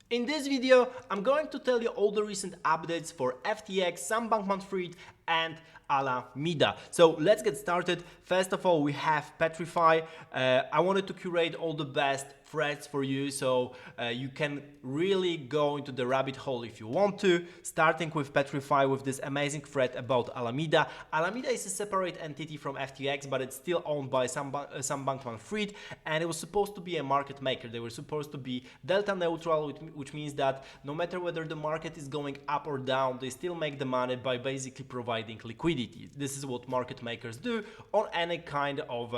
In this video, I'm going to tell you all the recent updates for FTX, Sam Bankman-Fried and Alameda. So let's get started. First of all, we have Petrify. I wanted to curate all the best threads for you, so you can really go into the rabbit hole if you want to. Starting with Petrify with this amazing thread about Alameda. Alameda is a separate entity from FTX, but it's still owned by Sam Bankman-Fried, and it was supposed to be a market maker. They were supposed to be delta neutral, which means that no matter whether the market is going up or down, they still make the money by basically providing liquidity. This is what market makers do on any kind of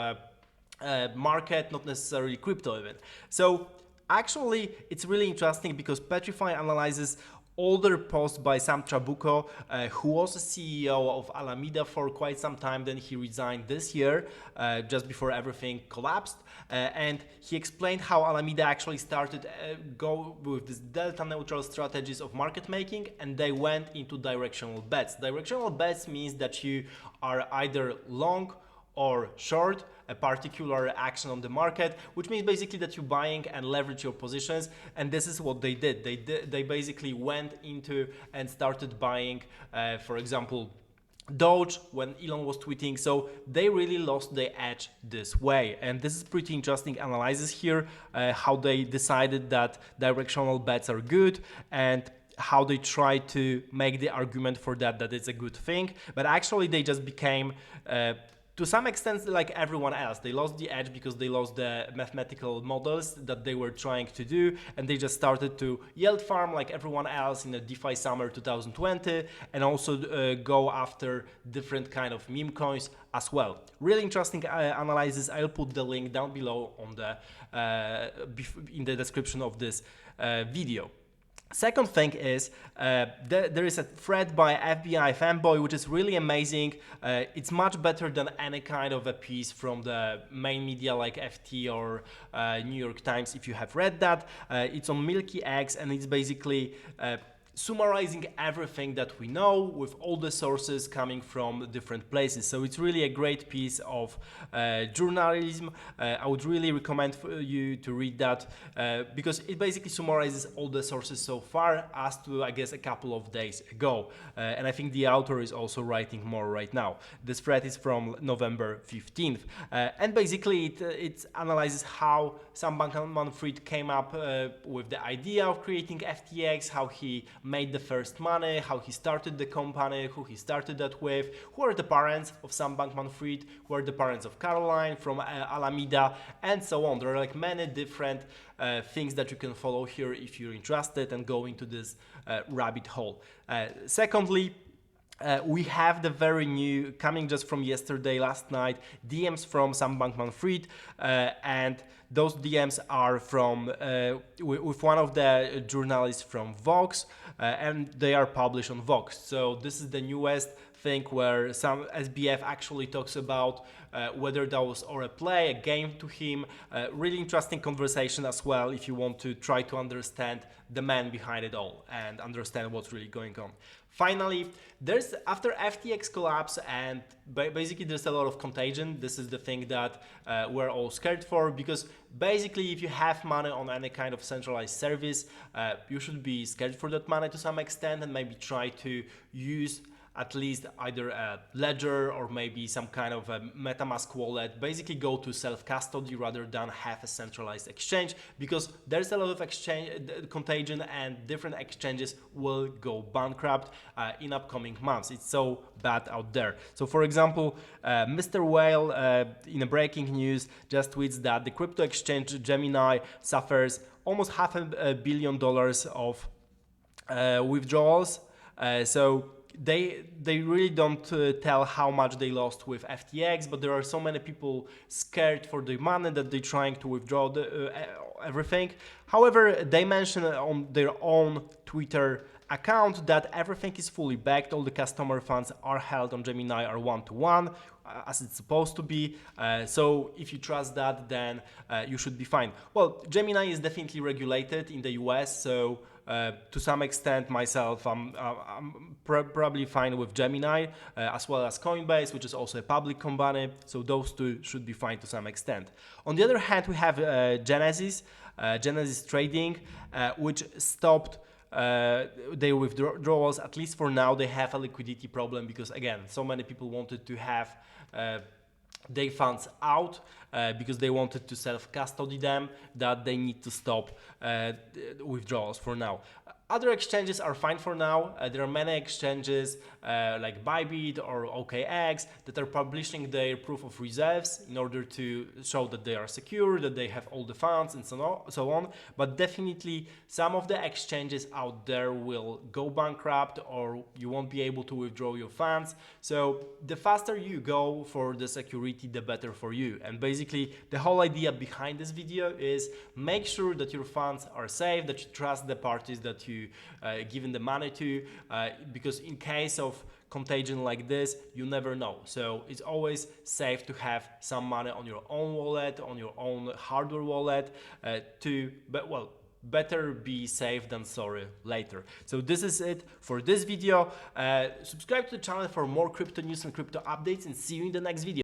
market, not necessarily crypto even. So actually it's really interesting because Petrify analyzes older posts by Sam Trabucco, who was a CEO of Alameda for quite some time. Then he resigned this year, just before everything collapsed. And he explained how Alameda actually started go with this delta neutral strategies of market making, and they went into directional bets. Directional bets means that you are either long or short a particular action on the market, which means basically that you're buying and leverage your positions, and this is what they did. They basically went into and started buying, for example, Doge when Elon was tweeting, so they really lost their edge this way. And this is pretty interesting analysis here, how they decided that directional bets are good and how they try to make the argument for that it's a good thing, but actually they just became to some extent like everyone else. They lost the edge because they lost the mathematical models that they were trying to do, and they just started to yield farm like everyone else in the DeFi summer 2020, and also go after different kind of meme coins as well. Really interesting analysis. I'll put the link down below on the in the description of this video. Second thing is there is a thread by FBI fanboy which is really amazing. It's much better than any kind of a piece from the main media like FT or New York Times if you have read that. It's on Milky Eggs, and it's basically summarizing everything that we know with all the sources coming from different places. So it's really a great piece of journalism. I would really recommend for you to read that because it basically summarizes all the sources so far as to, I guess, a couple of days ago. And I think the author is also writing more right now. This thread is from November 15th. And basically it analyzes how Sam Bankman-Fried came up with the idea of creating FTX, how he made the first money, how he started the company, who he started that with, who are the parents of Sam Bankman-Fried, who are the parents of Caroline from Alameda, and so on. There are like many different things that you can follow here if you're interested and go into this rabbit hole. Secondly, we have the very new, coming just from yesterday, last night, DMs from Sam Bankman-Fried, and those DMs are from with one of the journalists from Vox, and they are published on Vox. So this is the newest thing where some SBF actually talks about whether that was or a play, a game to him. Really interesting conversation as well if you want to try to understand the man behind it all and understand what's really going on. Finally, there's after FTX collapse, and basically there's a lot of contagion. This is the thing that we're all scared for, because basically if you have money on any kind of centralized service, you should be scared for that money to some extent and maybe try to use at least either a ledger or maybe some kind of a MetaMask wallet. Basically go to self-custody rather than have a centralized exchange, because there's a lot of contagion and different exchanges will go bankrupt in upcoming months. It's so bad out there. So for example, Mr. Whale in a breaking news just tweets that the crypto exchange Gemini suffers almost $500 million of withdrawals. So they really don't tell how much they lost with FTX, but there are so many people scared for the money that they're trying to withdraw everything. However, they mention on their own Twitter account that everything is fully backed. All the customer funds are held on Gemini are one-to-one, as it's supposed to be. So if you trust that, then you should be fine. Well, Gemini is definitely regulated in the US, so to some extent myself, I'm probably fine with Gemini, as well as Coinbase, which is also a public company. So those two should be fine to some extent. On the other hand, we have Genesis, Genesis Trading, which stopped their withdrawals. At least for now, they have a liquidity problem because, again, so many people wanted to have their funds out because they wanted to self-custody them, that they need to stop withdrawals for now. Other exchanges are fine for now. There are many exchanges like Bybit or OKX that are publishing their proof of reserves in order to show that they are secure, that they have all the funds and so on. But definitely some of the exchanges out there will go bankrupt or you won't be able to withdraw your funds. So the faster you go for the security, the better for you. And basically the whole idea behind this video is make sure that your funds are safe, that you trust the parties that you given the money to, because in case of contagion like this, you never know. So it's always safe to have some money on your own wallet, on your own hardware wallet, better be safe than sorry later. So this is it for this video. Subscribe to the channel for more crypto news and crypto updates, and see you in the next video.